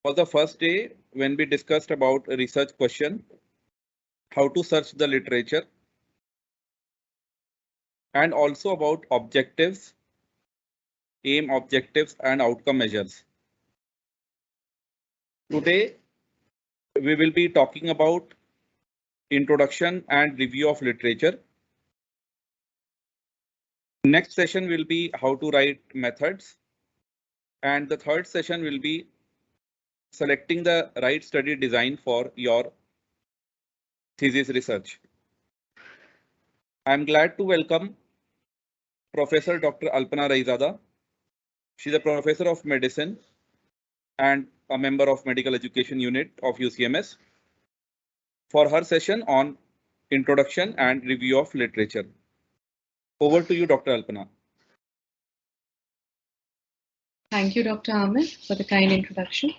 was the first day when we discussed about a research question, how to search the literature, and also about objectives, aim objectives, and outcome measures. Today, we will be talking about introduction and review of literature. Next session will be how to write methods. And the third session will be selecting the right study design for your thesis research. I'm glad to welcome Professor Dr. Alpana Raizada. She's a professor of medicine and a member of medical education unit of UCMS for her session on introduction and review of literature. Over to you, Dr. Alpana. Thank you, Dr. Ahmed, for the kind introduction.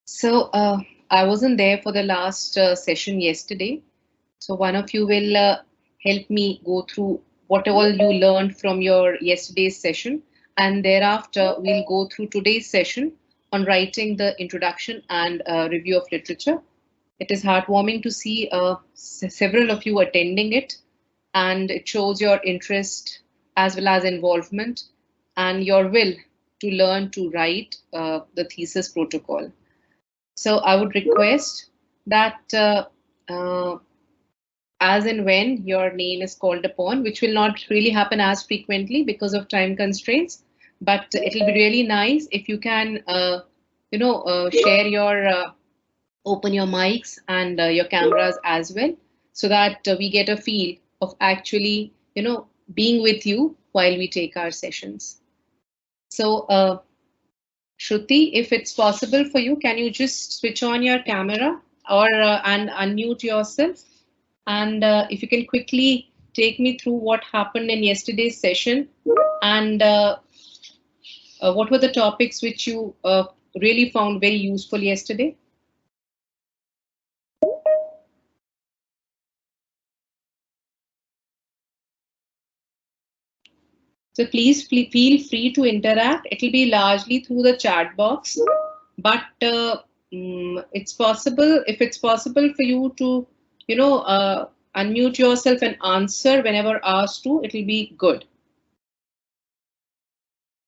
So I wasn't there for the last session yesterday. So one of you will help me go through what all you learned from your yesterday's session. And thereafter, we'll go through today's session on writing the introduction and review of literature. It is heartwarming to see several of you attending it, and it shows your interest as well as involvement and your will to learn to write the thesis protocol. So I would request that as and when your name is called upon, which will not really happen as frequently because of time constraints, but it'll be really nice if you can, share your, open your mics and your cameras as well, so that we get a feel of actually, being with you while we take our sessions. So, Shruti, if it's possible for you, can you just switch on your camera or and unmute yourself? And if you can quickly take me through what happened in yesterday's session and what were the topics which you really found very useful yesterday? So please feel free to interact. It will be largely through the chat box, but it's possible, if it's possible for you to, unmute yourself and answer whenever asked to, it will be good.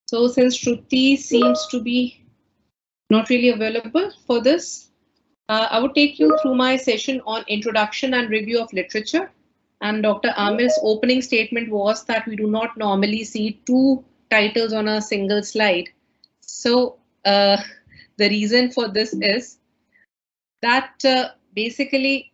So since Shruti seems to be not really available for this, I would take you through my session on introduction and review of literature. And Dr. Ahmed's opening statement was that we do not normally see two titles on a single slide. So the reason for this is that basically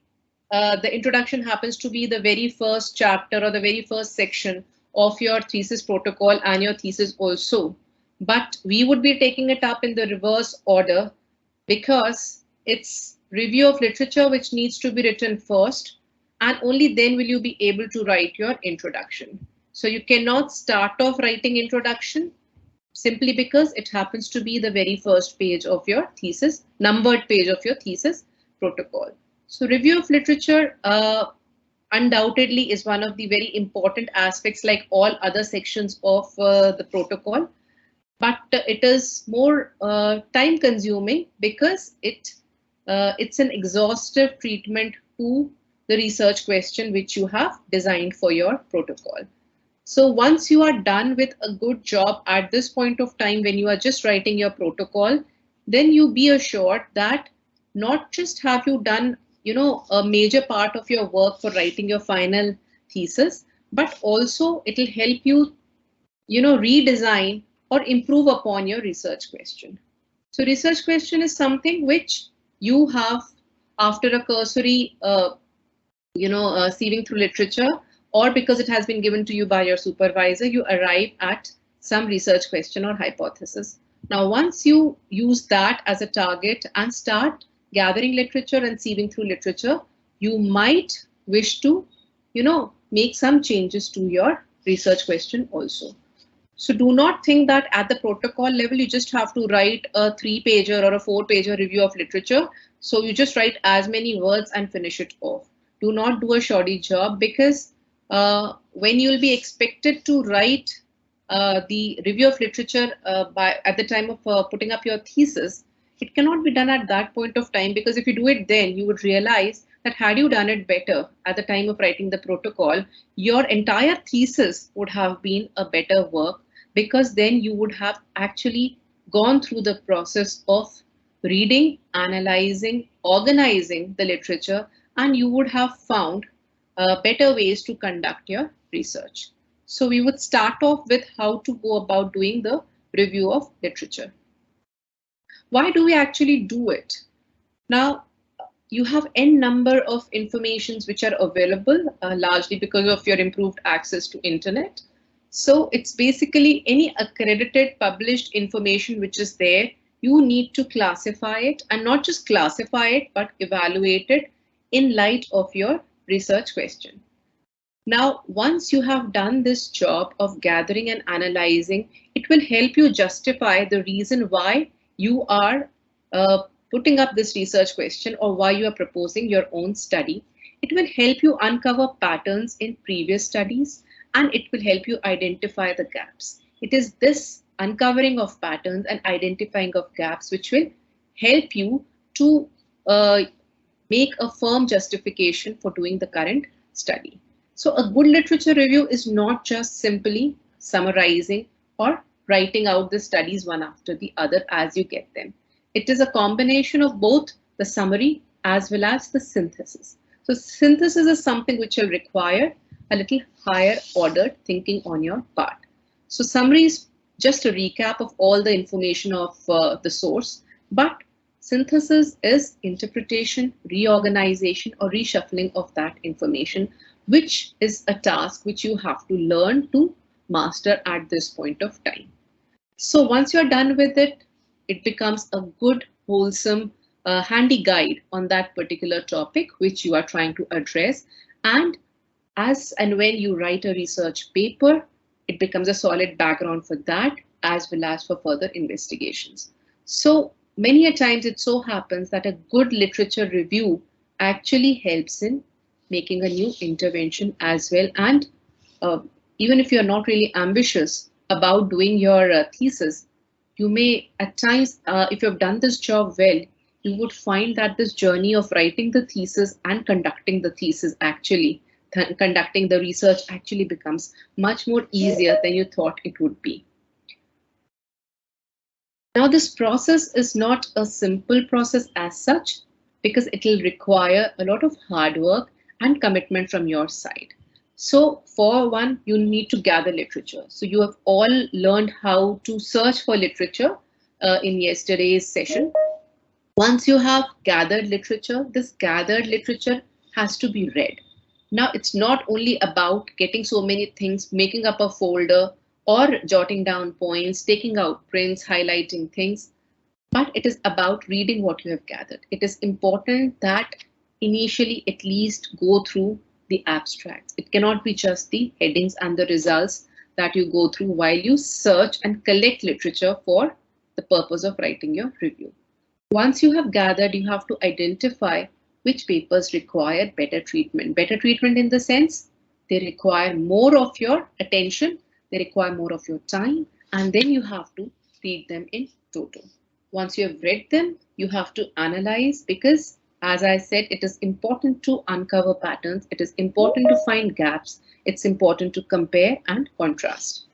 the introduction happens to be the very first chapter or the very first section of your thesis protocol and your thesis also. But we would be taking it up in the reverse order because it's review of literature which needs to be written first, and only then will you be able to write your introduction. So you cannot start off writing introduction simply because it happens to be the very first page of your thesis, numbered page of your thesis protocol. So review of literature undoubtedly is one of the very important aspects like all other sections of the protocol, but it is more time consuming because it's an exhaustive treatment to the research question which you have designed for your protocol. So once you are done with a good job at this point of time when you are just writing your protocol, then you be assured that not just have you done, a major part of your work for writing your final thesis, but also it will help you, redesign or improve upon your research question. So research question is something which you have after a cursory sieving through literature, or because it has been given to you by your supervisor, you arrive at some research question or hypothesis. Now, once you use that as a target and start gathering literature and sieving through literature, you might wish to, make some changes to your research question also. So do not think that at the protocol level, you just have to write a 3-pager or a 4-pager review of literature. So you just write as many words and finish it off. Do not do a shoddy job, because when you'll be expected to write the review of literature at the time of putting up your thesis, it cannot be done at that point of time, because if you do it then, you would realize that had you done it better at the time of writing the protocol, your entire thesis would have been a better work, because then you would have actually gone through the process of reading, analyzing, organizing the literature, and you would have found better ways to conduct your research. So we would start off with how to go about doing the review of literature. Why do we actually do it? Now, you have n number of informations which are available, largely because of your improved access to internet. So it's basically any accredited published information which is there. You need to classify it, and not just classify it, but evaluate it in light of your research question. Now, once you have done this job of gathering and analyzing, it will help you justify the reason why you are putting up this research question, or why you are proposing your own study. It will help you uncover patterns in previous studies, and it will help you identify the gaps. It is this uncovering of patterns and identifying of gaps which will help you to make a firm justification for doing the current study. So a good literature review is not just simply summarizing or writing out the studies one after the other as you get them. It is a combination of both the summary as well as the synthesis. So synthesis is something which will require a little higher ordered thinking on your part. So summary is just a recap of all the information of the source, but synthesis is interpretation, reorganization, or reshuffling of that information, which is a task which you have to learn to master at this point of time. So once you're done with it, it becomes a good, wholesome, handy guide on that particular topic which you are trying to address. And as and when you write a research paper, it becomes a solid background for that, as well as for further investigations. So many a times it so happens that a good literature review actually helps in making a new intervention as well. And even if you're not really ambitious about doing your thesis, you may at times, if you've done this job well, you would find that this journey of writing the thesis and conducting the thesis actually, conducting the research actually becomes much more easier than you thought it would be. Now, this process is not a simple process as such, because it will require a lot of hard work and commitment from your side. So for one, you need to gather literature. So you have all learned how to search for literature in yesterday's session. Once you have gathered literature, this gathered literature has to be read. Now, it's not only about getting so many things, making up a folder, or jotting down points, taking out prints, highlighting things, but it is about reading what you have gathered. It is important that initially at least go through the abstracts. It cannot be just the headings and the results that you go through while you search and collect literature for the purpose of writing your review. Once you have gathered, you have to identify which papers require better treatment. Better treatment in the sense they require more of your attention, they require more of your time, and then you have to read them in total. Once you have read them, you have to analyze, because as I said, it is important to uncover patterns. It is important to find gaps. It's important to compare and contrast.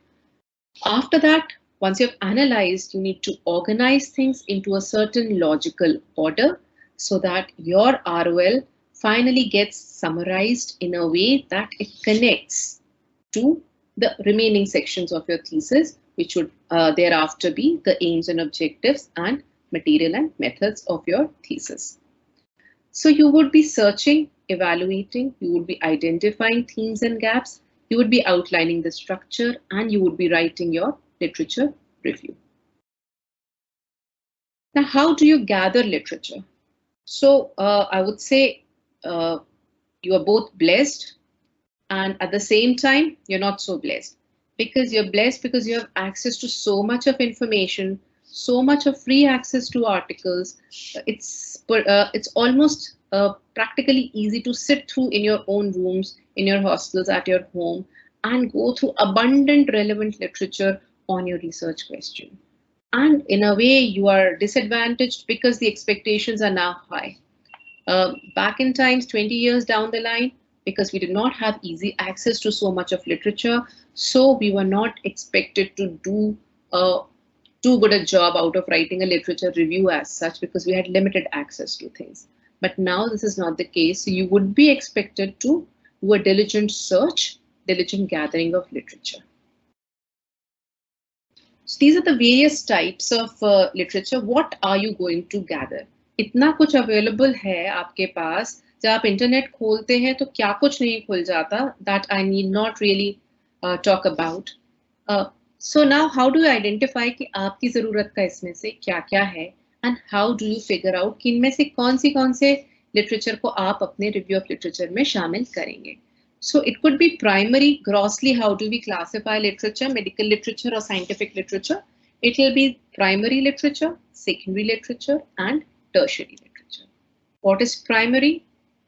After that, once you've analyzed, you need to organize things into a certain logical order so that your ROL finally gets summarized in a way that it connects to the remaining sections of your thesis, which would thereafter be the aims and objectives and material and methods of your thesis. So you would be searching, evaluating, you would be identifying themes and gaps, you would be outlining the structure, and you would be writing your literature review. Now, how do you gather literature? So I would say you are both blessed, and at the same time, you're not so blessed. Because you're blessed because you have access to so much of information, so much of free access to articles. It's almost practically easy to sit through in your own rooms, in your hostels, at your home, and go through abundant relevant literature on your research question. And in a way, you are disadvantaged because the expectations are now high. Back in times, 20 years down the line, because we did not have easy access to so much of literature, so we were not expected to do too good a job out of writing a literature review as such, because we had limited access to things. But now this is not the case. So you would be expected to do a diligent search, diligent gathering of literature. So these are the various types of literature. What are you going to gather? इतना कुछ available है आपके पास. जब आप internet खोलते हैं तो क्या कुछ नहीं खुल जाता. That I need not really talk about. So now how do you identify कि आपकी ज़रूरत का इसमें से क्या-क्या है, and how do you figure out कि इनमें से कौन से literature को आप अपने review of literature में शामिल करेंगे. So it could be primary. Grossly, how do we classify literature, medical literature or scientific literature? It will be primary literature, secondary literature, and tertiary literature. What is primary?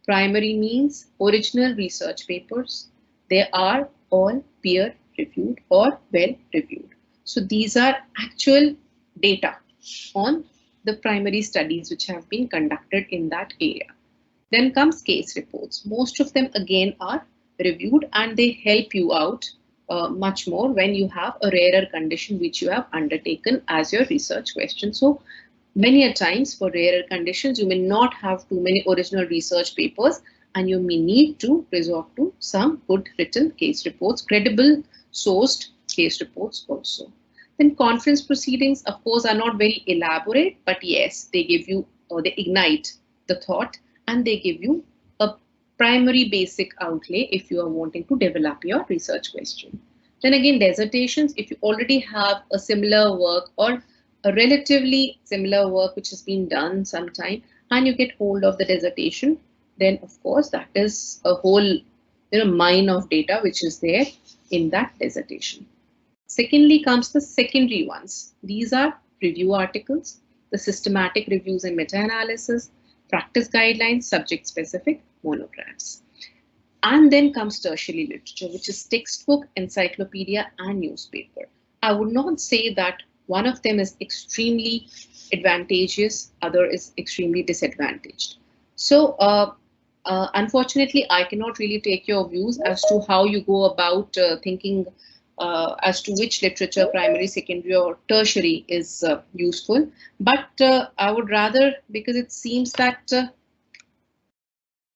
Primary means original research papers. They are all peer reviewed or well reviewed. So these are actual data on the primary studies which have been conducted in that area. Then comes case reports. Most of them again are reviewed and they help you out much more when you have a rarer condition which you have undertaken as your research question. So many a times for rarer conditions, you may not have too many original research papers and you may need to resort to some good written case reports, credible sourced case reports also. Then conference proceedings, of course, are not very elaborate, but yes, they give you, or they ignite the thought and they give you a primary basic outlay if you are wanting to develop your research question. Then again, dissertations, if you already have a similar work or a relatively similar work which has been done sometime and you get hold of the dissertation, then of course that is a whole mine of data which is there in that dissertation. Secondly comes the secondary ones. These are review articles, the systematic reviews and meta-analysis, practice guidelines, subject-specific monographs. And then comes tertiary literature, which is textbook, encyclopedia, and newspaper. I would not say that one of them is extremely advantageous, other is extremely disadvantaged. So unfortunately, I cannot really take your views as to how you go about thinking as to which literature, primary, secondary, or tertiary is useful. But I would rather, because it seems that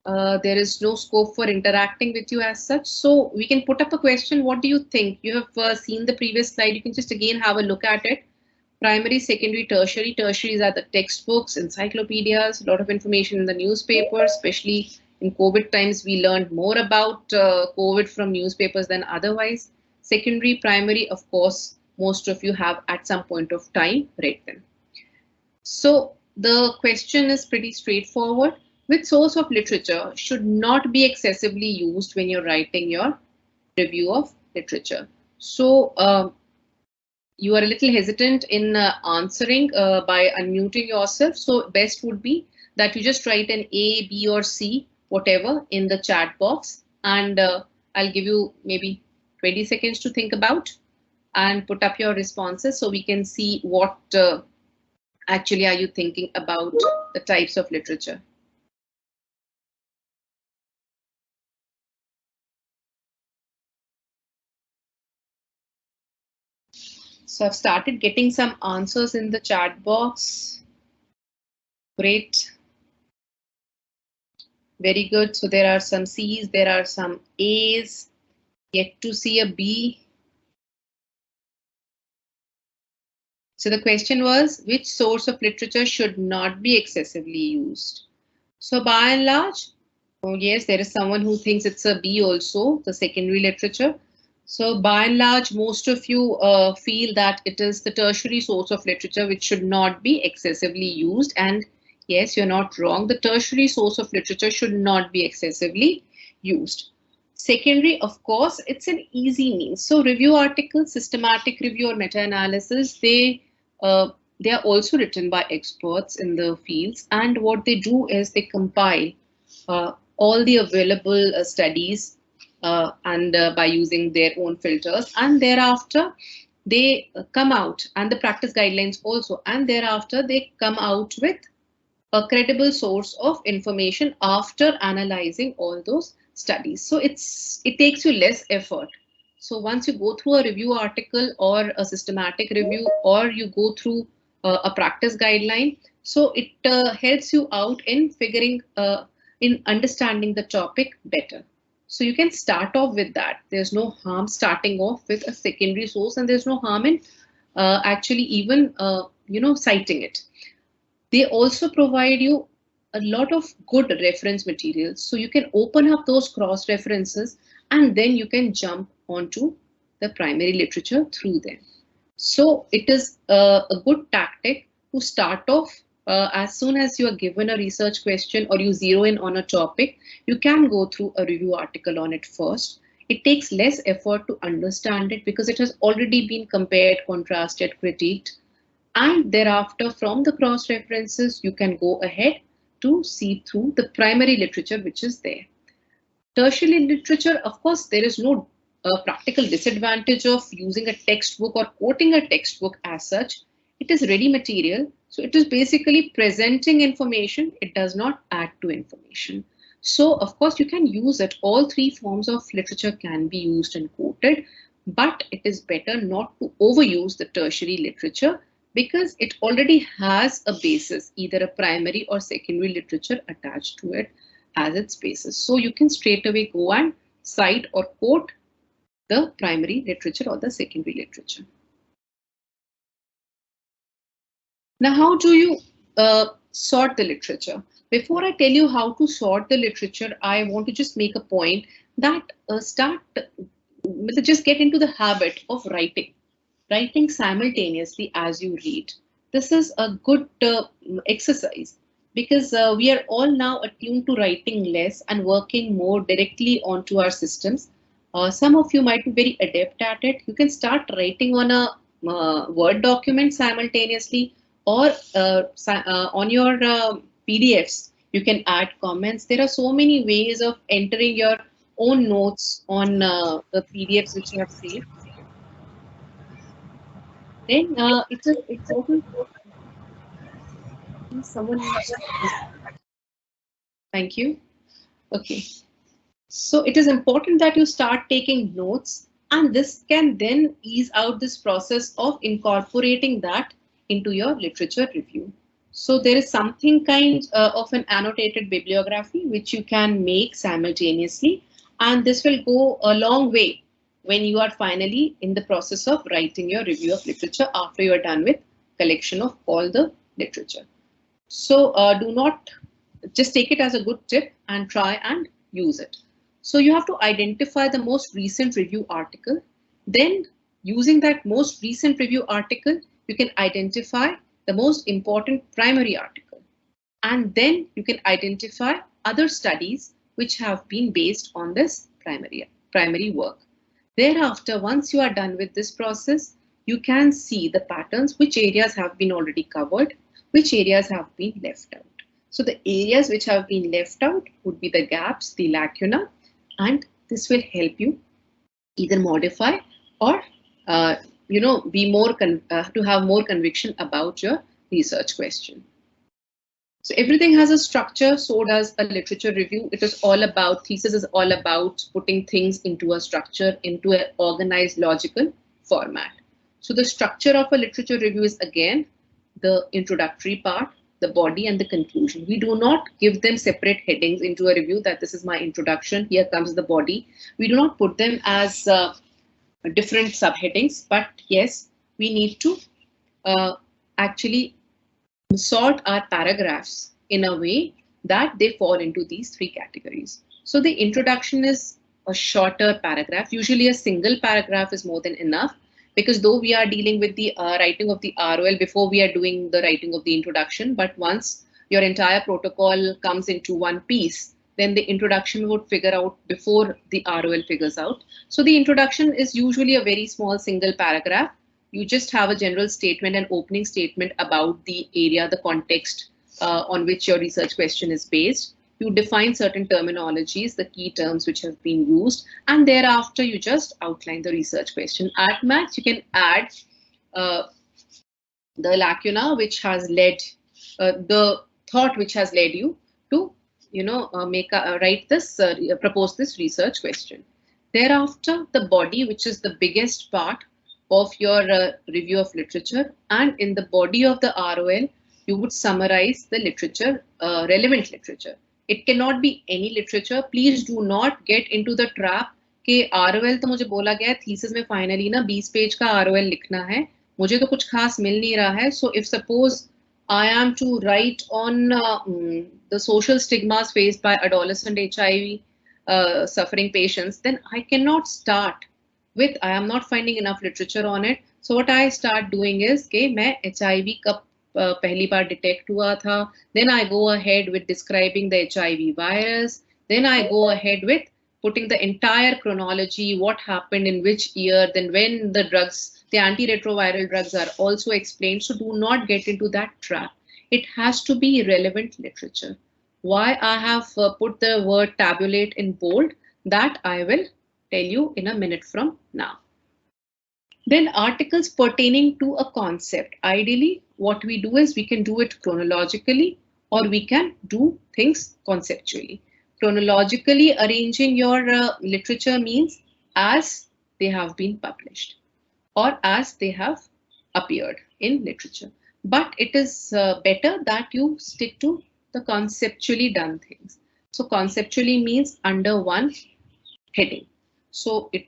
there is no scope for interacting with you as such. So we can put up a question. What do you think? You have seen the previous slide. You can just again have a look at it. Primary, secondary, tertiary. Tertiaries are the textbooks, encyclopedias, a lot of information in the newspaper, especially in COVID times. We learned more about COVID from newspapers than otherwise. Secondary, primary, of course, most of you have at some point of time read them. So the question is pretty straightforward. Which source of literature should not be excessively used when you're writing your review of literature? So you are a little hesitant in answering by unmuting yourself. So best would be that you just write an A, B, or C, whatever, in the chat box. And I'll give you maybe 20 seconds to think about and put up your responses so we can see what actually are you thinking about the types of literature. So I've started getting some answers in the chat box. Great. Very good. So there are some C's, there are some A's, yet to see a B. So the question was, which source of literature should not be excessively used? So by and large, oh yes, there is someone who thinks it's a B also, the secondary literature. So by and large, most of you feel that it is the tertiary source of literature which should not be excessively used. And yes, you're not wrong. The tertiary source of literature should not be excessively used. Secondary, of course, it's an easy means. So review articles, systematic review or meta-analysis, they are also written by experts in the fields. And what they do is they compile all the available studies by using their own filters, and thereafter they come out, and the practice guidelines also, and thereafter they come out with a credible source of information after analyzing all those studies. So it takes you less effort. So once you go through a review article or a systematic review, or you go through a practice guideline, so it helps you out in in understanding the topic better. So you can start off with that. There's no harm starting off with a secondary source, and there's no harm in actually even citing it. They also provide you a lot of good reference materials. So you can open up those cross references, and then you can jump onto the primary literature through them. So it is a good tactic to start off as soon as you are given a research question or you zero in on a topic. You can go through a review article on it first. It takes less effort to understand it because it has already been compared, contrasted, critiqued. And thereafter, from the cross references, you can go ahead to see through the primary literature which is there. Tertiary literature, of course, there is no practical disadvantage of using a textbook or quoting a textbook as such. It is ready material. So it is basically presenting information. It does not add to information. So of course, you can use it. All three forms of literature can be used and quoted, but it is better not to overuse the tertiary literature, because it already has a basis, either a primary or secondary literature attached to it as its basis. So you can straight away go and cite or quote the primary literature or the secondary literature. Now, how do you sort the literature? Before I tell you how to sort the literature, I want to just make a point that just get into the habit of writing simultaneously as you read. This is a good exercise, because we are all now attuned to writing less and working more directly onto our systems. Some of you might be very adept at it. You can start writing on a Word document simultaneously, or on your PDFs, you can add comments. There are so many ways of entering your own notes on the PDFs which you have saved. Then it's important. Someone. Thank you. Okay. So it is important that you start taking notes, and this can then ease out this process of incorporating that into your literature review. So there is something kind of an annotated bibliography which you can make simultaneously, and this will go a long way when you are finally in the process of writing your review of literature after you are done with collection of all the literature. So do not just take it as a good tip and try and use it. So you have to identify the most recent review article. Then using that most recent review article, you can identify the most important primary article. And then you can identify other studies which have been based on this primary work. Thereafter, once you are done with this process, you can see the patterns, which areas have been already covered, which areas have been left out. So the areas which have been left out would be the gaps, the lacuna, and this will help you either modify or be more to have more conviction about your research question. So everything has a structure, so does a literature review. It is all about, thesis is all about putting things into a structure, into an organized, logical format. So the structure of a literature review is again the introductory part, the body, and the conclusion. We do not give them separate headings into a review that this is my introduction, here comes the body. We do not put them as different subheadings, but yes, we need to actually sort our paragraphs in a way that they fall into these three categories. So the introduction is a shorter paragraph. Usually a single paragraph is more than enough, because though we are dealing with the writing of the ROL before we are doing the writing of the introduction, but once your entire protocol comes into one piece, then the introduction would figure out before the ROL figures out. So the introduction is usually a very small single paragraph. You just have a general statement, an opening statement about the area, the context on which your research question is based. you define certain terminologies, the key terms which have been used, and thereafter you just outline the research question. At max, you can add the lacuna which has led, the thought which has led you to, propose this research question. Thereafter, the body, which is the biggest part of your review of literature, and in the body of the ROL, you would summarize the literature, relevant literature. It cannot be any literature. Please do not get into the trap कि ROL तो मुझे बोला गया है thesis में finally ना 20 page का ROL लिखना है, मुझे तो कुछ खास मिल नहीं रहा है. So if suppose I am to write on the social stigmas faced by adolescent HIV suffering patients, then I cannot start with I am not finding enough literature on it. So what I start doing is कि मैं HIV कब पहली बार detect हुआ था, then I go ahead with describing the HIV virus, then I go ahead with putting the entire chronology, what happened in which year, then when the drugs, the antiretroviral drugs are also explained. So do not get into that trap. It has to be relevant literature. Why I have put the word tabulate in bold, that I will tell you in a minute from now. Then articles pertaining to a concept. Ideally, what we do is we can do it chronologically or we can do things conceptually. Chronologically arranging your literature means as they have been published or as they have appeared in literature. But it is better that you stick to the conceptually done things. So conceptually means under one heading. So it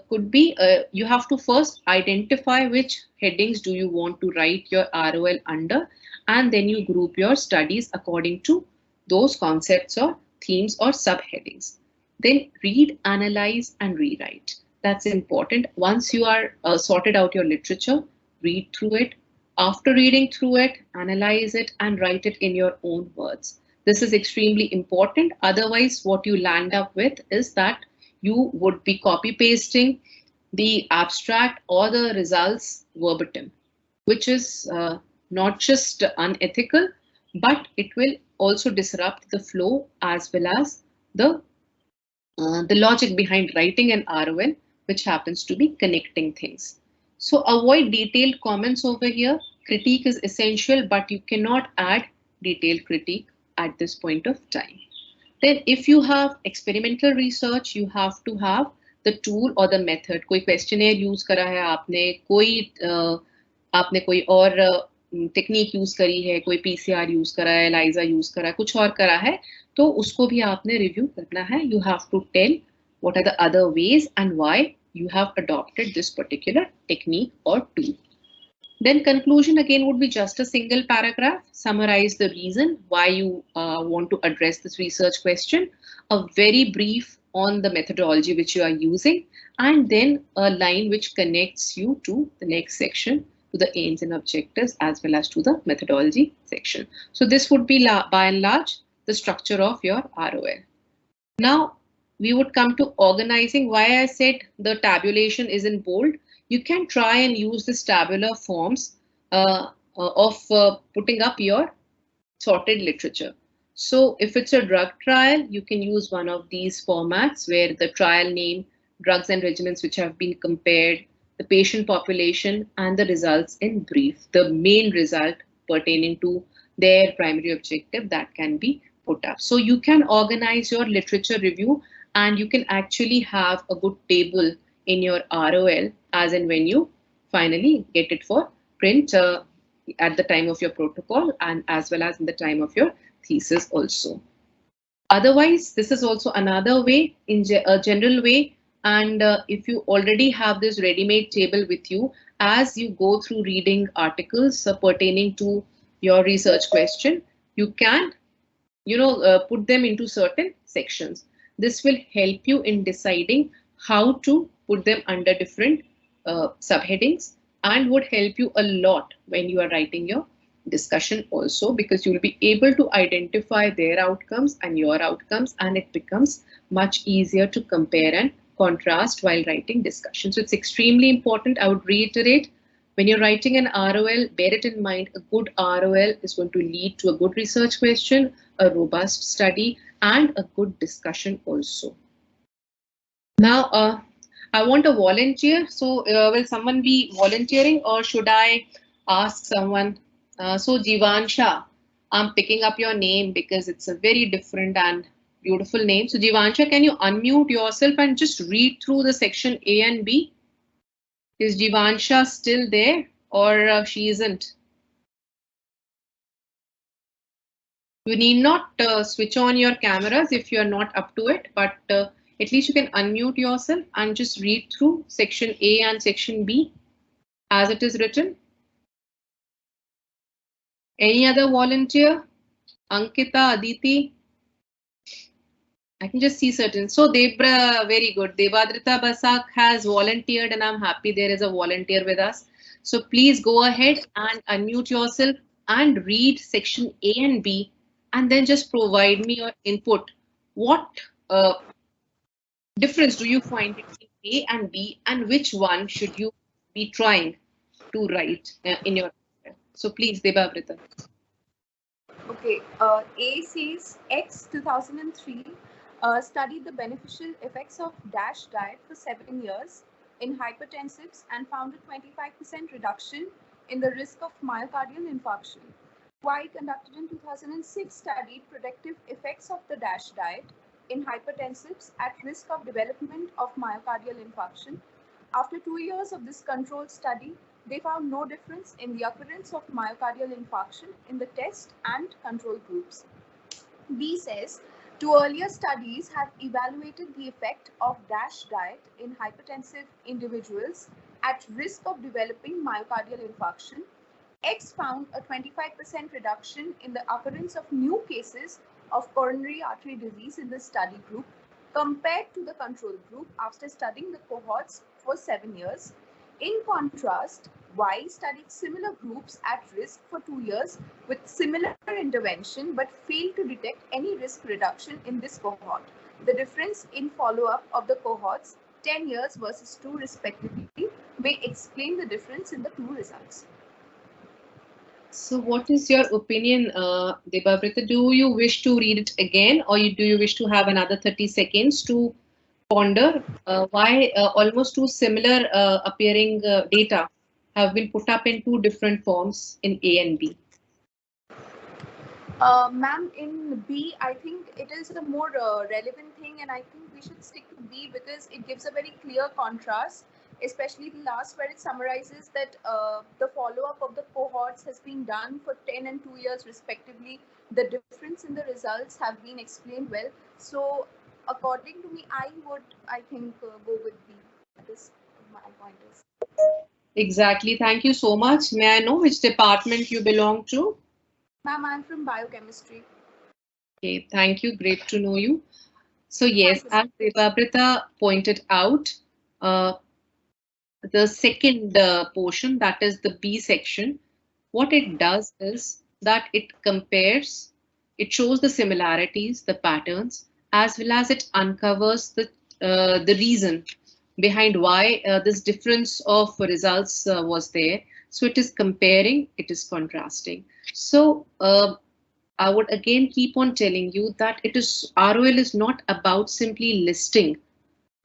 could be, you have to first identify which headings do you want to write your ROL under, and then you group your studies according to those concepts or themes or subheadings. Then read, analyze, and rewrite. That's important. Once you are sorted out your literature, read through it. After reading through it, analyze it and write it in your own words. This is extremely important. Otherwise, what you land up with is that you would be copy pasting the abstract or the results verbatim, which is not just unethical, but it will also disrupt the flow as well as the logic behind writing an ROL, which happens to be connecting things. So avoid detailed comments over here. Critique is essential, but you cannot add detailed critique at this point of time. Then if you have experimental research, you have to have the tool or the method. कोई questionnaire use करा है आपने कोई और technique use करी है, कोई PCR use करा है, ELISA use करा है, कुछ और करा है, तो उसको भी आपने review करना है. You have to tell what are the other ways and why you have adopted this particular technique or tool. Then conclusion again would be just a single paragraph. Summarize the reason why you want to address this research question, a very brief on the methodology which you are using, and then a line which connects you to the next section, to the aims and objectives as well as to the methodology section. So this would be by and large the structure of your ROL. Now we would come to organizing. Why I said the tabulation is in bold. You can try and use this tabular forms of putting up your sorted literature. So if it's a drug trial, you can use one of these formats where the trial name, drugs and regimens which have been compared, the patient population, and the results in brief, the main result pertaining to their primary objective that can be put up. So you can organize your literature review and you can actually have a good table in your ROL as and when you finally get it for print at the time of your protocol and as well as in the time of your thesis also. Otherwise, this is also another way, in a general way, and if you already have this ready-made table with you, as you go through reading articles pertaining to your research question, you can put them into certain sections. This will help you in deciding how to put them under different subheadings and would help you a lot when you are writing your discussion also, because you will be able to identify their outcomes and your outcomes, and it becomes much easier to compare and contrast while writing discussion. So it's extremely important. I would reiterate, when you're writing an ROL, bear it in mind, a good ROL is going to lead to a good research question. a robust study, and a good discussion also. Now, I want a volunteer. So will someone be volunteering, or should I ask someone? So Jivansha, I'm picking up your name because it's a very different and beautiful name. So Jivansha, can you unmute yourself and just read through the section A and B? Is Jivansha still there, or she isn't? You need not switch on your cameras if you're not up to it, but at least you can unmute yourself and just read through section A and section B as it is written. Any other volunteer? Ankita, Aditi? I can just see certain. So Debra, very good. Devadrita Basak has volunteered, and I'm happy there is a volunteer with us. So please go ahead and unmute yourself and read section A and B, and then just provide me your input. What difference do you find between A and B, and which one should you be trying to write in your? So please, Debavrita. Okay, A says X 2003 studied the beneficial effects of DASH diet for 7 years in hypertensives and found a 25% reduction in the risk of myocardial infarction. Y conducted in 2006 studied protective effects of the DASH diet in hypertensives at risk of development of myocardial infarction. After 2 years of this controlled study, they found no difference in the occurrence of myocardial infarction in the test and control groups. B says, two earlier studies have evaluated the effect of DASH diet in hypertensive individuals at risk of developing myocardial infarction. X found a 25% reduction in the occurrence of new cases of coronary artery disease in the study group compared to the control group after studying the cohorts for 7 years. In contrast, Y studied similar groups at risk for 2 years with similar intervention but failed to detect any risk reduction in this cohort. The difference in follow-up of the cohorts, 10 years versus 2 respectively, may explain the difference in the two results. So what is your opinion, Debavrita? Do you wish to read it again, or do you wish to have another 30 seconds to ponder why almost two similar appearing data have been put up in two different forms in A and B? Ma'am, in B, I think it is a more relevant thing, and I think we should stick to B because it gives a very clear contrast, especially the last where it summarizes that the follow-up of the cohorts has been done for 10 and 2 years respectively. The difference in the results have been explained well. So according to me, I think, go with B. That is my point is. Exactly. Thank you so much. May I know which department you belong to? Ma'am, I'm from biochemistry. Okay, thank you. Great to know you. So yes, as Debavrita pointed out, the second portion, that is the B section, what it does is that it compares, it shows the similarities, the patterns, as well as it uncovers the reason behind why this difference of results was there. So it is comparing, it is contrasting. So I would again keep on telling you that it is ROL is not about simply listing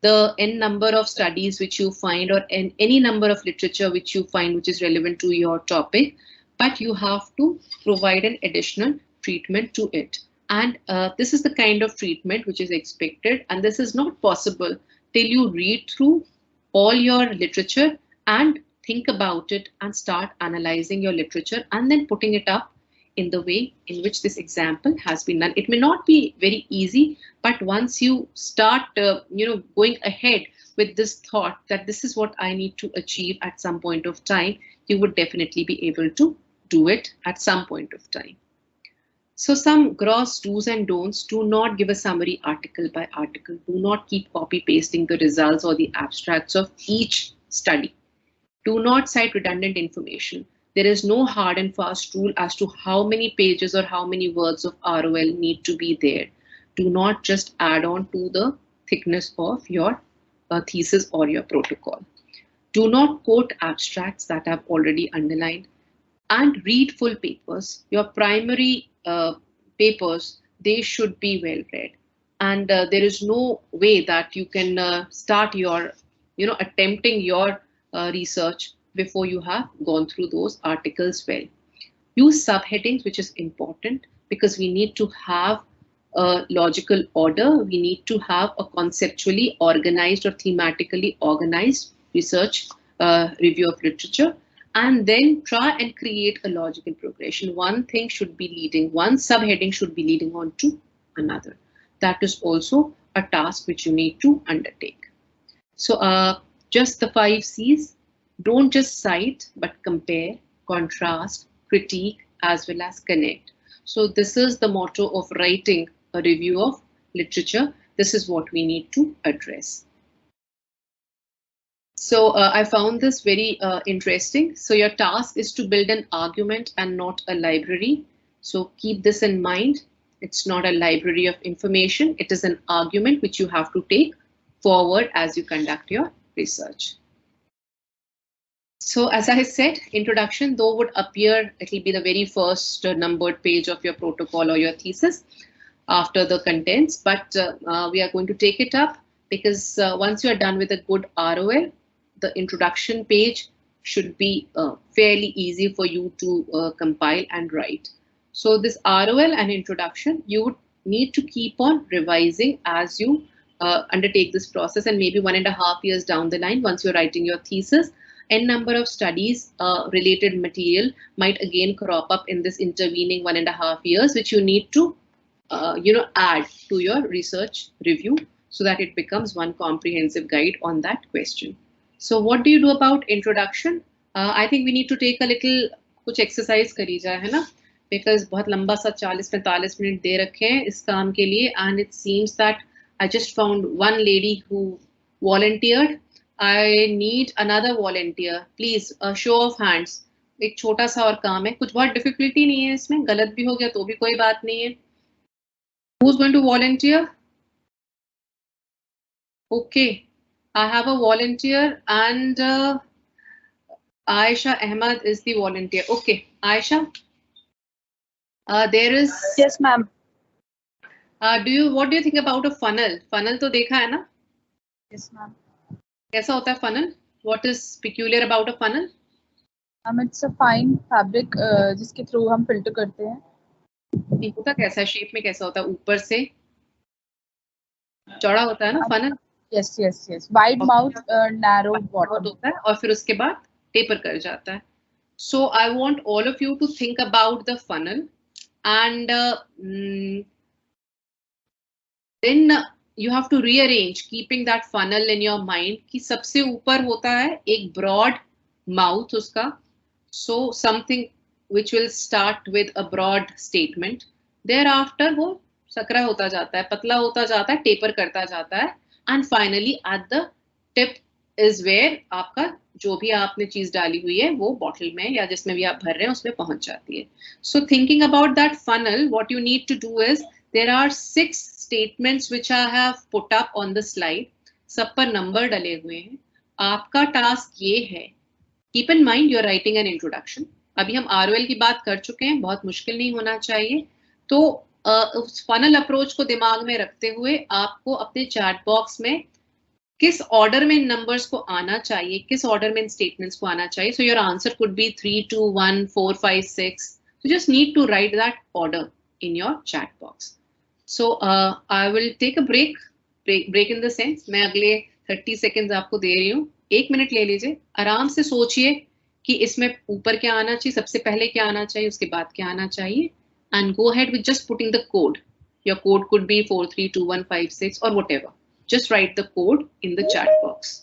the n number of studies which you find or any number of literature which you find which is relevant to your topic, but you have to provide an additional treatment to it. And this is the kind of treatment which is expected, and this is not possible till you read through all your literature and think about it and start analyzing your literature and then putting it up in the way in which this example has been done. It may not be very easy, but once you start, going ahead with this thought that this is what I need to achieve at some point of time, you would definitely be able to do it at some point of time. So some gross do's and don'ts: do not give a summary article by article. Do not keep copy pasting the results or the abstracts of each study. Do not cite redundant information. There is no hard and fast rule as to how many pages or how many words of ROL need to be there. Do not just add on to the thickness of your thesis or your protocol. Do not quote abstracts that I've already underlined, and read full papers. Your primary papers they should be well read. And there is no way that you can start your, attempting your research before you have gone through those articles well. Use subheadings, which is important because we need to have a logical order. We need to have a conceptually organized or thematically organized research review of literature, and then try and create a logical progression. One thing should be leading, one subheading should be leading on to another. That is also a task which you need to undertake. So just the 5 C's. Don't just cite, but compare, contrast, critique, as well as connect. So this is the motto of writing a review of literature. This is what we need to address. So I found this very interesting. So your task is to build an argument and not a library. So keep this in mind. It's not a library of information. It is an argument which you have to take forward as you conduct your research. So as I said, introduction, though would appear, it will be the very first numbered page of your protocol or your thesis after the contents, but we are going to take it up because once you are done with a good ROL, the introduction page should be fairly easy for you to compile and write. So this ROL and introduction, you would need to keep on revising as you undertake this process, and maybe 1.5 years down the line, once you're writing your thesis, n number of studies related material might again crop up in this intervening 1.5 years, which you need to add to your research review so that it becomes one comprehensive guide on that question. So what do you do about introduction? I think we need to take a little कुछ exercise करी जाए, है ना? Because बहुत लंबा सा 40-45 minute दे रखे हैं इस काम के लिए, and it seems that I just found one lady who volunteered. I need another volunteer. Please, a show of hands. एक छोटा सा और काम है, कुछ बहुत difficulty नहीं है इसमें, गलत भी हो गया तो भी कोई बात नहीं है. Who's going to volunteer? Okay, I have a volunteer, and Aisha Ahmad is the volunteer. Okay, Aisha. There is. Yes, ma'am. What do you think about a funnel? Funnel तो देखा है ना? Yes, ma'am. कैसा होता है funnel? What is peculiar about a funnel? It's a fine fabric जिसके through हम filter करते हैं. ठीक होता कैसा शेप में, कैसा होता है, ऊपर से चौड़ा होता है ना funnel? Yes. Wide mouth, narrow bottom होता है और फिर उसके बाद taper कर जाता है. So I want all of you to think about the funnel, and then you have to rearrange, keeping that funnel in your mind कि सबसे ऊपर होता है एक broad mouth उसका, so something which will start with a broad statement. Thereafter वो सकरा होता जाता है, पतला होता जाता है, taper करता जाता है, and finally at the tip is where आपका जो भी आपने चीज डाली हुई है वो बॉटल में या जिसमें भी आप भर रहे हैं उसमें पहुंच जाती है. So thinking about that funnel, what you need to do is there are 6 statements which I have put up on the slide. सब पर नंबर डले हुए हैं. आपका टास्क ये है, keep in mind you're writing an introduction. अभी हम ROL की बात कर चुके हैं, बहुत मुश्किल नहीं होना चाहिए. तो उस funnel approach को दिमाग में रखते हुए आपको अपने चैट बॉक्स में किस ऑर्डर में इन नंबर्स को आना चाहिए, किस ऑर्डर में इन स्टेटमेंट्स को आना चाहिए. So your answer could be 3, 2, 1, 4, 5, 6. So just need to write that order in your chat box. So I will take a break in the sense मैं अगले 30 seconds आपको दे रही हूँ. 1 मिनट ले लीजिए, आराम से सोचिए कि इसमें ऊपर क्या आना चाहिए, सबसे पहले क्या आना चाहिए, उसके बाद क्या आना चाहिए, and go ahead with just putting the code. Your code could be 4, 3, 2, 1, 5, 6 or whatever. Just write the code in the chat box.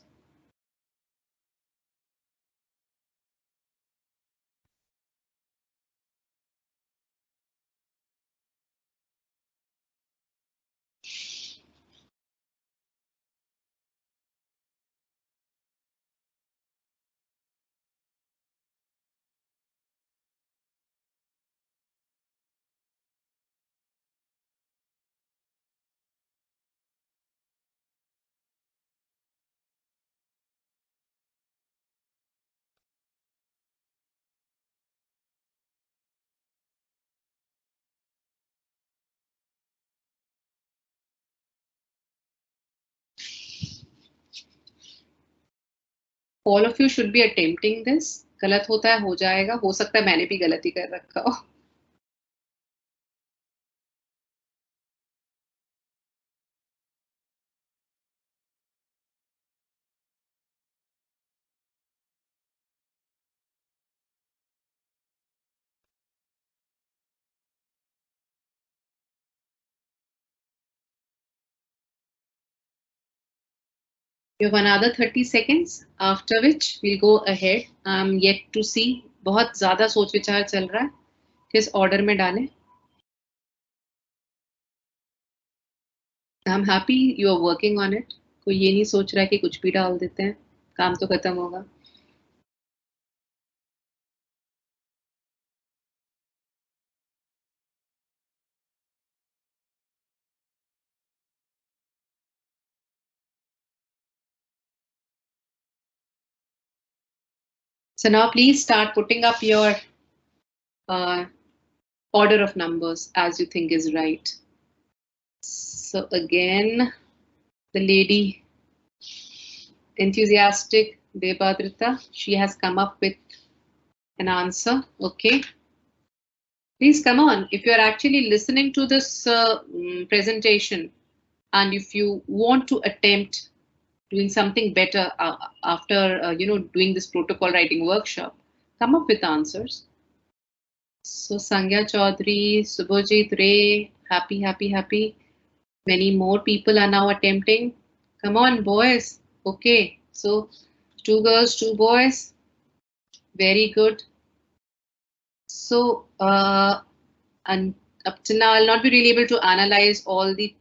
All of you should be attempting this. गलत होता है हो जाएगा, हो सकता है मैंने भी गलती कर रखा हो. You have another 30 seconds, after which we'll go ahead. I'm yet to see. बहुत ज़्यादा सोच विचार चल रहा है. किस order में डालें? I'm happy you are working on it. कोई ये नहीं सोच रहा है कि कुछ भी डाल देते हैं, काम तो खत्म होगा. So now please start putting up your order of numbers as you think is right. So again, the lady enthusiastic Debadrita, she has come up with an answer. Okay. Please come on. If you're actually listening to this presentation and if you want to attempt doing something better after doing this protocol writing workshop, come up with answers. So Sangya Chaudhary, Subhajit Ray, happy. Many more people are now attempting. Come on, boys. Okay, so 2 girls, 2 boys. Very good. So and up till now, I'll not be really able to analyze all the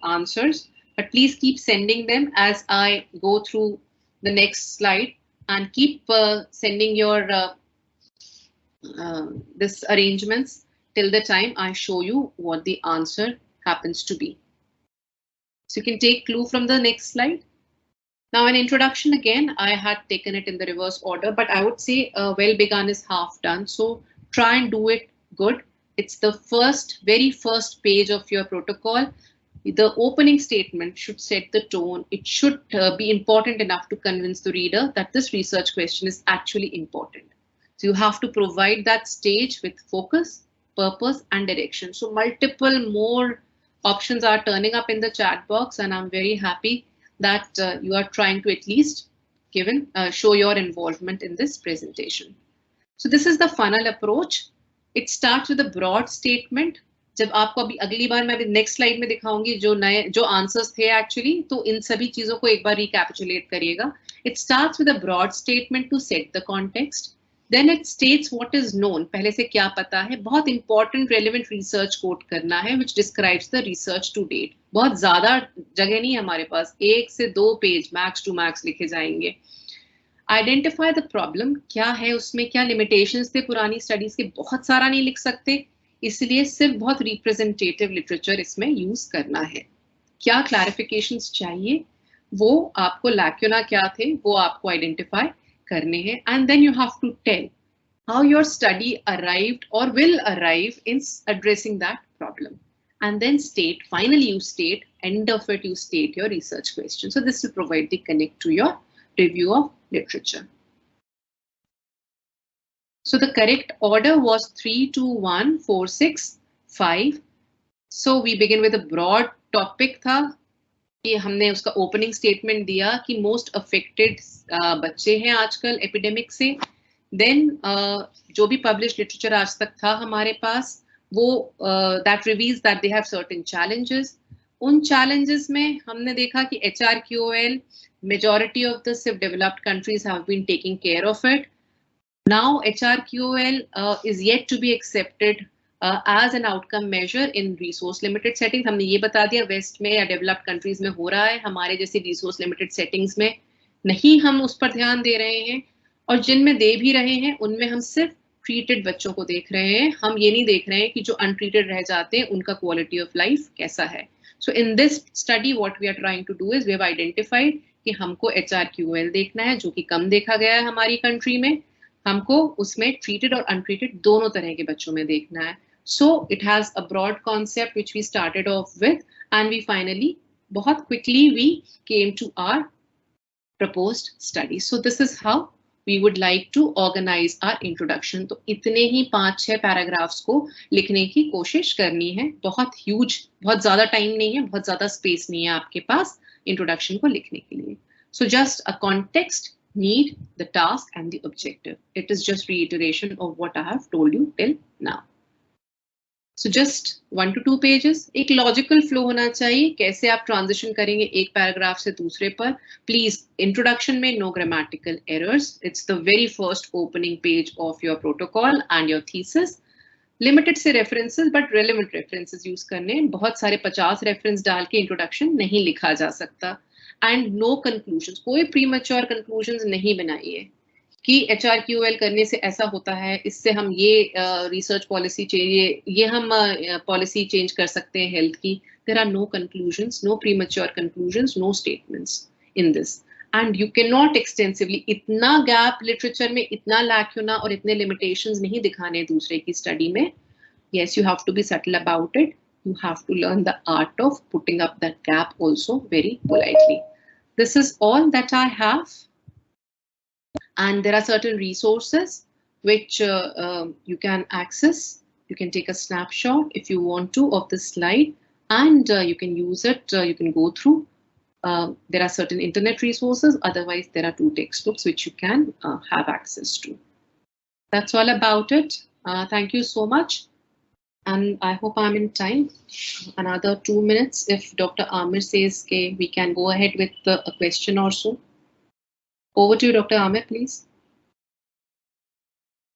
answers, but please keep sending them as I go through the next slide, and keep sending your this arrangements till the time I show you what the answer happens to be. So you can take clue from the next slide. Now, an introduction again, I had taken it in the reverse order, but I would say well begun is half done. So try and do it good. It's the very first page of your protocol. The opening statement should set the tone. It should be important enough to convince the reader that this research question is actually important. So you have to provide that stage with focus, purpose, and direction. So multiple more options are turning up in the chat box, and I'm very happy that you are trying to at least show your involvement in this presentation. So this is the funnel approach. It starts with a broad statement. जब आपको अभी अगली बार मैं next slide में दिखाऊंगी जो answers थे actually, तो इन सभी चीजों को एक बार रिकैपिचुलेट करिएगा. It starts with a broad statement to set the context. Then it states what is known. पहले से क्या पता है. बहुत important relevant research quote करना है which describes the research to date. बहुत ज्यादा जगह नहीं है हमारे पास, 1 से 2 पेज max to max लिखे जाएंगे. Identify the problem. क्या है उसमें, क्या limitations थे पुरानी स्टडीज के, बहुत सारा नहीं लिख सकते, इसलिए सिर्फ बहुत रिप्रेजेंटेटिव लिटरेचर इसमें यूज करना है. क्या क्लैरिफिकेशंस चाहिए, वो आपको लैक्यूना क्या थे वो आपको आइडेंटिफाई करने हैं. And then you have to tell how your study arrived और will arrive in addressing that problem. And then finally you state, end of it you state your research question. So this will provide the connect to your review of literature. So the correct order was 3, 2, 1, 4, 6, 5. So we begin with a broad topic था कि हमने उसका opening statement दिया कि most affected बच्चे हैं आजकल epidemic से. Then जो भी published literature आज तक था हमारे पास वो that reveals that they have certain challenges. उन challenges में हमने देखा कि HRQOL majority of the developed countries have been taking care of it. Now HRQOL is yet to be accepted as an outcome measure in resource limited settings. हमने ये बता दिया waste में या डेवलप्ड कंट्रीज में हो रहा है, हमारे जैसे रिसोर्स लिमिटेड सेटिंग्स में नहीं हम उस पर ध्यान दे रहे हैं, और जिनमें दे भी रहे हैं उनमें हम सिर्फ ट्रीटेड बच्चों को देख रहे हैं. हम ये नहीं देख रहे हैं कि जो अनट्रीटेड रह जाते हैं उनका क्वालिटी ऑफ लाइफ कैसा है. So in this study what we are trying to do is we have identified कि हमको HRQOL देखना है जो कि कम देखा गया है हमारी कंट्री में. हमको उसमें ट्रीटेड और अनट्रीटेड दोनों तरह के बच्चों में देखना है. So it has a broad concept which we started off with, and we finally बहुत quickly we came to our proposed study. So this is how we would like to organize our introduction. तो इतने ही 5-6 paragraphs को लिखने की कोशिश करनी है. बहुत huge, बहुत ज़्यादा time नहीं है, बहुत ज़्यादा space नहीं है आपके पास introduction को लिखने के लिए. So just a context, need, the task and the objective. It is just reiteration of what I have told you till now. So just 1 to 2 pages. एक logical flow होना चाहिए. कैसे आप transition करेंगे एक paragraph से दूसरे पर. Please, introduction में no grammatical errors. It's the very first opening page of your protocol and your thesis. Limited से references, but relevant references use करने. बहुत सारे 50 reference डाल के introduction नहीं लिखा जा सकता. And no conclusions. कोई premature conclusions नहीं बनाइए. कि HRQL करने से ऐसा होता है, इससे हम ये रिसर्च पॉलिसी चाहिए, ये हम पॉलिसी चेंज कर सकते हैं हेल्थ की. There are no conclusions, no premature conclusions, no statements in this. And you cannot extensively, इतना गैप लिटरेचर में, इतना लैक्यूना और इतने limitations नहीं दिखाने दूसरे की स्टडी में. Yes, you have to be subtle about it. You have to learn the art of putting up that gap also very politely. This is all that I have. And there are certain resources which you can access. You can take a snapshot if you want to of this slide, and you can use it. You can go through. There are certain internet resources. Otherwise, there are 2 textbooks which you can have access to. That's all about it. Thank you so much. And I hope I'm in time. Another 2 minutes. If Dr. Amir says okay, we can go ahead with a question or so. Over to you, Dr. Amir, please.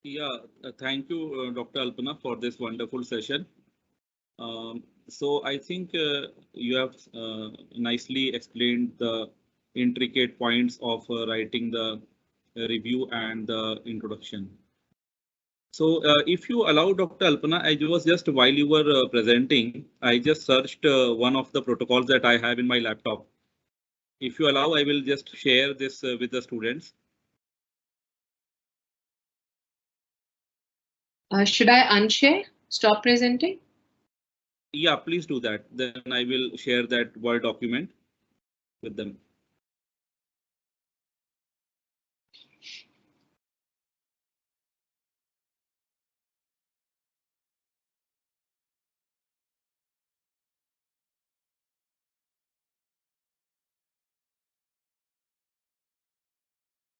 Yeah, thank you, Dr. Alpana, for this wonderful session. So I think you have nicely explained the intricate points of writing the review and the introduction. So if you allow, Dr. Alpana, I was just while you were presenting, I just searched one of the protocols that I have in my laptop. If you allow, I will just share this with the students. Should I unshare? Stop presenting? Yeah, please do that. Then I will share that Word document with them.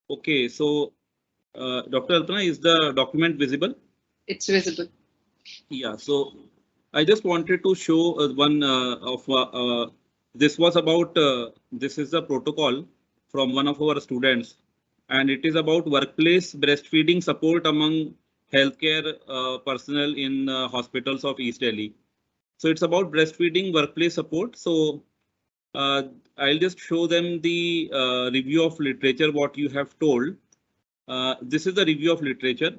Okay, so Dr. Alpana, is the document visible? It's visible. Yeah, so I just wanted to show one of this was about this is the protocol from one of our students, and it is about workplace breastfeeding support among healthcare personnel in hospitals of East Delhi. So it's about breastfeeding workplace support. So I'll just show them the review of literature, what you have told. This is the review of literature.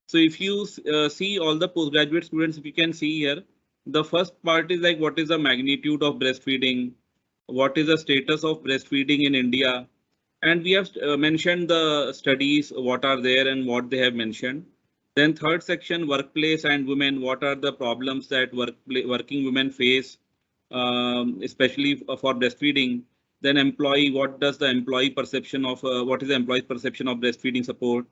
So if you see all the postgraduate students, if you can see here, the first part is like what is the magnitude of breastfeeding, what is the status of breastfeeding in India, and we have mentioned the studies, what are there and what they have mentioned. Then third section, workplace and women, what are the problems that working women face, especially for breastfeeding. Then employee, what does the employee perception of what is the employee's perception of breastfeeding support?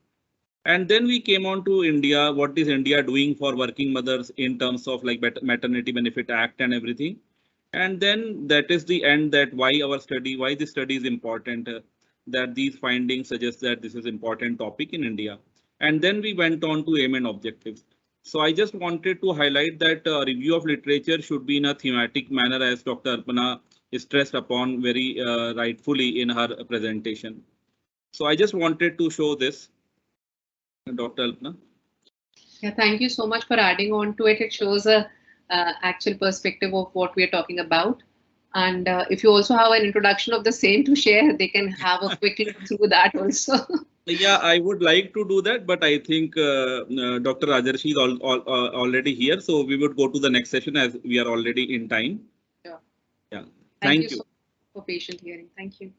And then we came on to India. What is India doing for working mothers in terms of like Maternity Benefit Act and everything? And then that is the end, that why our study, why this study is important, that these findings suggest that this is important topic in India. And then we went on to aim and objectives. So I just wanted to highlight that review of literature should be in a thematic manner, as Dr. Alpana stressed upon very rightfully in her presentation. So I just wanted to show this. Dr. Alpana. Yeah, thank you so much for adding on to it. It shows a actual perspective of what we are talking about. And if you also have an introduction of the same to share, they can have a quick look through that also. Yeah, I would like to do that, but I think Dr. Rajarshi is already here, so we would go to the next session as we are already in time. Sure. Yeah. Thank you you. so much for patient hearing. Thank you.